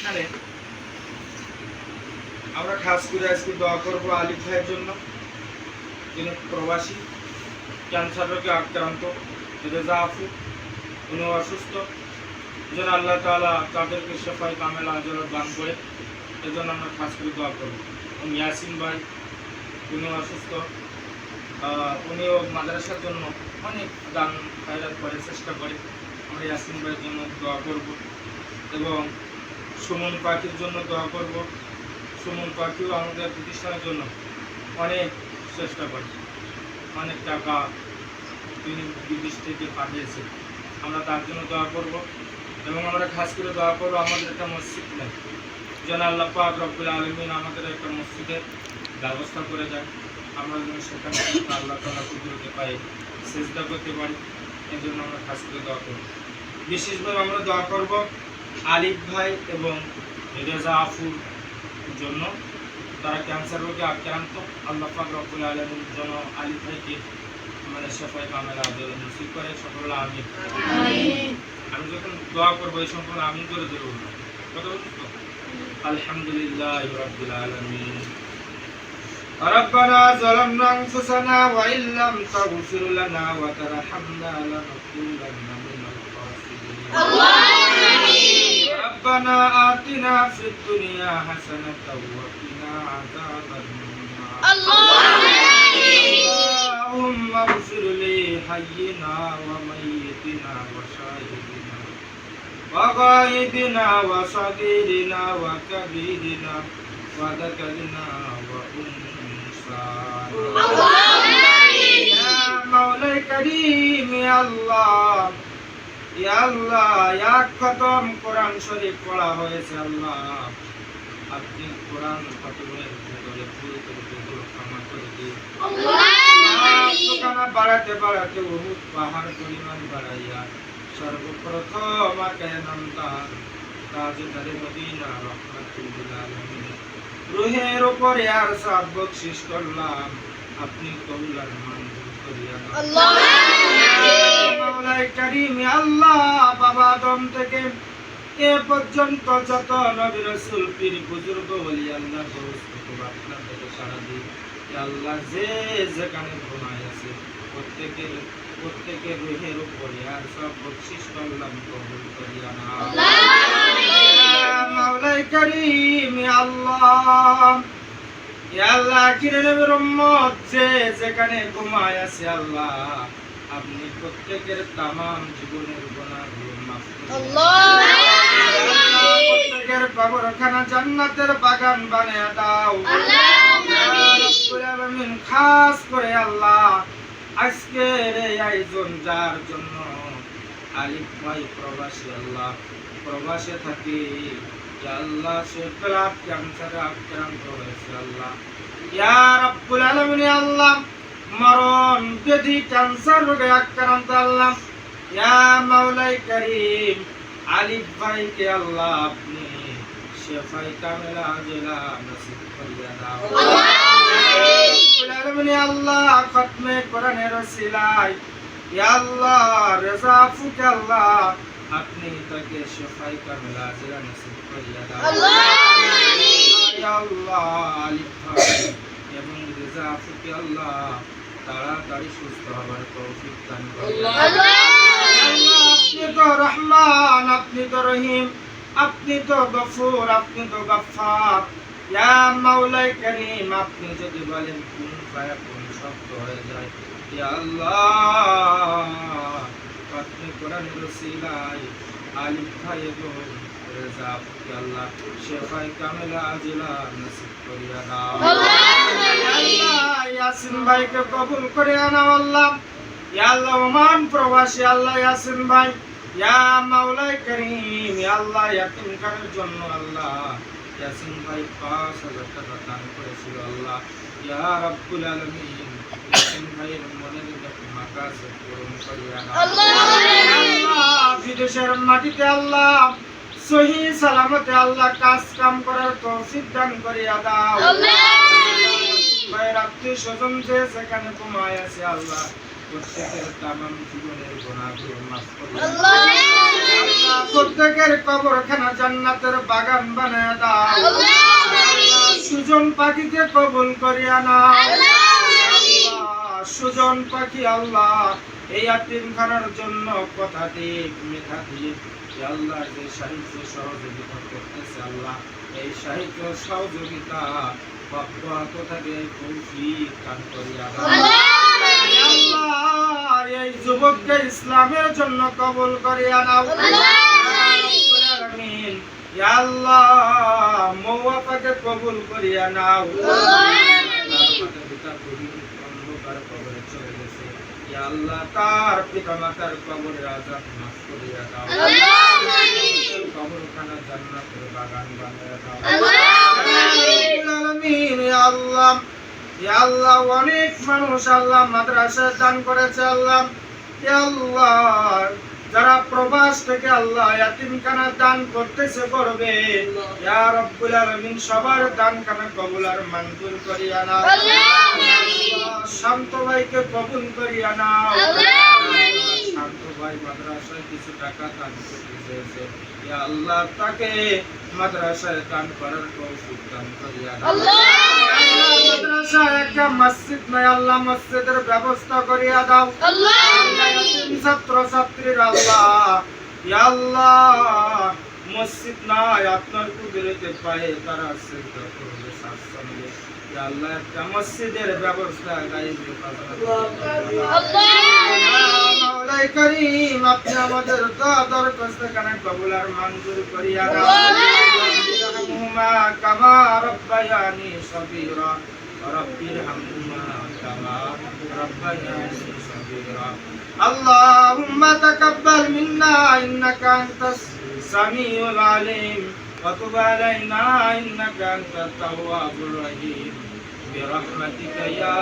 এখানে আমরা খাস করে আজকে দোয়া করবো আলিফ ভাইয়ের জন্য, যিনি প্রবাসী, ক্যান্সার রোগে আক্রান্ত, রেজা আফু, উনি অসুস্থ। যেন আল্লাহ তাআলা তাদেরকে শেফায়ে কামেলা আজরাত দান করে, এজন্য আমরা খাস করে দোয়া করবো। ইয়াসিন ভাই, উনি অসুস্থ, উনিও মাদ্রাসার জন্য অনেক দান খায়রাত করে, চেষ্টা করে। আমরা ইয়াসিন ভাইয়ের জন্য দোয়া করব এবং সুমন পাখির জন্য দোয়া করব। সুমন পাখিও আমাদের প্রতিষ্ঠানের জন্য অনেক চেষ্টা করে, অনেক টাকা তিনি বিদেশ থেকে পাঠিয়েছে। আমরা তার জন্য দোয়া করব এবং আমরা খাস করে দোয়া করবো আমাদের একটা মসজিদ নেই, যেন আল্লাহ পাক রব্বুল আলামিন আমাদের একটা মসজিদের ব্যবস্থা করে দেয়। আমরা যেন সেখানে আল্লাহ তাআলা কুদরতে পাই, সিজদা করতে পারি, এই জন্য আমরা খাস করে দোয়া করব। বিশেষভাবে আমরা দোয়া করব আলিফ ভাই এবং রেজা আফুর জন্য, তারা ক্যান্সার রোগে আক্রান্ত। আল্লাহ পাক রব্বুল আলামিন যেন আলিফ ভাইকে মানে শেফায়ে কামেলা আজরাত নসিব করে। সকলে আমিন। আমি যখন দোয়া করবো এই সম্পর্কে আমিন করে দেবো। কথা বলছি তো? আলহামদুলিল্লাহি রাব্বিল আলামিন। ربنا ظلمنا أنفسنا وإن لم تغفر لنا وترحمنا لنكونن من الخاسرين. ربنا آتنا في الدنيا حسنة وقنا عذاب النار. اللهم اغفر لحينا وميتنا وشاهدنا وغائبنا وصغيرنا وكبيرنا وذكرنا وأنثانا. يا مولاي كريم يا الله يا الله يا খতম কোরআন শরীফ পড়া হয়েছে আল্লাহ, আপনি কোরআন খতমের ভিতরে ভুল করে ক্ষমা করে দিন আল্লাহ। বাড়াতে বাড়াতে বহুত পাহাড় পরিমাণ বাড়াইয়া সর্বপ্রথম আকায়নান্তার তাজদারে মদিনা রহমাতুল লিল আলামিন রুহের উপরে আর সব বকশিশ করলাম, আপনি কবুলার মঞ্জুর করিয়া নাও আল্লাহ। মাওলাই কারীম আল্লাহ, বাবা আদম থেকে এ পর্যন্ত যত নবী রাসূল পীর বুজুর্গ ওলি আল্লাহ আপনার থেকে সারা দিন আল্লাহ, যে যেখানে ঘুমায় আছে প্রত্যেকের রুহের উপরে আর সব বকশিশ করলাম, কবুল করিয়া নাও মাওলাই কারীম আল্লাহ। ইয়া আল্লাহ, আখিরের নবীর উম্মত যে যেখানে ঘুমায় আছে আল্লাহ, আপনি প্রত্যেকের তামাম জীবনের গুনাহগুলো মাফ করুন আল্লাহ। প্রত্যেকের কবরখানা জান্নাতের বাগান বানিয়ে দাও আল্লাহ। খাস করে আল্লাহ আজকের এই আয়োজন যার জন্য আলিফ ভাই প্রবাসী, আল্লাহ প্রবাসে থাকি আল্লাহ, সে ব্লাড ক্যান্সারে আক্রান্ত হয়েছে আল্লাহ। ইয়া রাব্বুল আলামিন আল্লাহ, মরণ ব্যাধি ক্যান্সার রোগে আক্রান্ত আল্লাহ। ইয়া মাওলাই কারীম আলিফ ভাইকে আল্লাহ আপনি শেফায়ে কামেলা আজলা নসিব করিয়া দাও রাব্বুল আলামিন আল্লাহ। খতমে কোরআনের ওসিলায় ইয়া আল্লাহ রেজা আফুকে আল্লাহ আপনি তাকে শেফায়ে কামেলা আজলা নসিব করিয়া দাও ইয়া আল্লাহ। আলিফ ভাই এবং রেজা আফুকে আল্লাহ তাড়াতাড়ি সুস্থ হবার তৌফিক দান করুন আল্লাহ। আপনি তো রহমান, আপনি তো রহিম, আপনি তো গফুর, আপনি তো গফফার। ইয়া মাওলাই কারীম, আপনি যদি বলেন কুন ফায়াকুন শব্দ হয়ে যায় ইয়া আল্লাহ। আপনি কোরআনের ওসিলায় আলিফ ভাই এবং রেজা আফুকে আল্লাহ শেফায়ে কামেলা আজলা নসিব করিয়া দাও আল্লাহ। ইয়াসিন ভাইকে কবুল করে নাও আল্লাহ। ইয়া আল্লাহ ওমান প্রবাসী আল্লাহ ইয়াসিন ভাই, ইয়া মাওলাই কারীম ইয়া আল্লাহ ইয়াতিমখানার জন্য আল্লাহ ইয়াসিন ভাই 5000 টাকা দান করেছিল আল্লাহ। ইয়া রাব্বুল আলামিন ইয়াসিন ভাইয়ের মনের মাকাসে পূরণ করিয়া দাও আল্লাহ। বিদেশের মাটিতে আল্লাহ সহি সালামতে আল্লাহ কাজ কাম করার তৌফিক দান করিয়া দাও আল্লাহ। ভাইয়ের আত্মীয় স্বজন যে সেখানে ঘুমায় আছে আল্লাহ, প্রত্যেকের তামাম জীবনের গুনাহগুলো মাফ করে আল্লাহ। আল্লাহ প্রত্যেকের কবরখানা জান্নাতের বাগান বানায় দাও। আল্লাহ সুজন পাখিকে কবুল করিয়া নাও। আল্লাহ সুজন পাখি আল্লাহ এই ইয়াতীমখানার জন্য কথা দিক মেধা দিক আল্লাহ যে সাহিত্য সহযোগিতা করতেছে আল্লাহ এই সাহিত্য সহযোগিতা অব্যাহত থাকে তৌফিক দান করিয়া দাও। আল্লাহ এই যুবককে ইসলামের জন্য কবুল করিয়া নাও। আমিন। ইয়া আল্লাহ মওয়াফাকে কবুল করিয়া নাও। অন্ধকার কবরে চলে গেছে ইয়া আল্লাহ তার পিতামাতার কবরের আযাব মাফ করিয়া দাও। কবরখানা জান্নাতের বাগান বানায়া দাও। আমিন। ইয়া আল্লাহ ইয়া আল্লাহ অনেক মানুষ আল্লাহ মাদ্রাসায় দান করেছে আল্লাহ। ইয়া আল্লাহ যারা প্রবাস থেকে আল্লাহ ইয়াতীমখানা দান করতেছে করবে ইয়া রাব্বুল আলামিন সবার দানখানা কবুল আর মঞ্জুর করিয়া নাও। আল্লাহ শান্ত ভাইকে কবুল করিয়া নাও। শান্ত ভাই মাদ্রাসায় কিছু টাকা দান করতে চেয়েছে ইয়া আল্লাহ তাকে মাদ্রাসায় দান করার তৌফিক দান করিয়া দাও। মাদ্রাসায় একটা মসজিদ নাই আল্লাহ মসজিদের ব্যবস্থা করিয়া দাও। ছাত্র ছাত্রীর আল্লাহ ইয়া আল্লাহ মসজিদ নাই আপনার কুদরতে পায়ে তারা সিজদা করবে সাতসঙ্গে ইয়া আল্লাহ একটা মসজিদের ব্যবস্থা গায়েবে মাওলাই করিম আপনি আমাদের দরখাস্ত কানে কবুল আর মঞ্জুর করিয়া দাও। রহমহুমা কামা রব্বায়ানি সগীরা রব্বিরহামহুমা কামা রব্বায়ানি সগীরা। اللهم تقبل منا إنك أنت السميع العليم وتب علينا إنك أنت التواب الرحيم برحمتك يا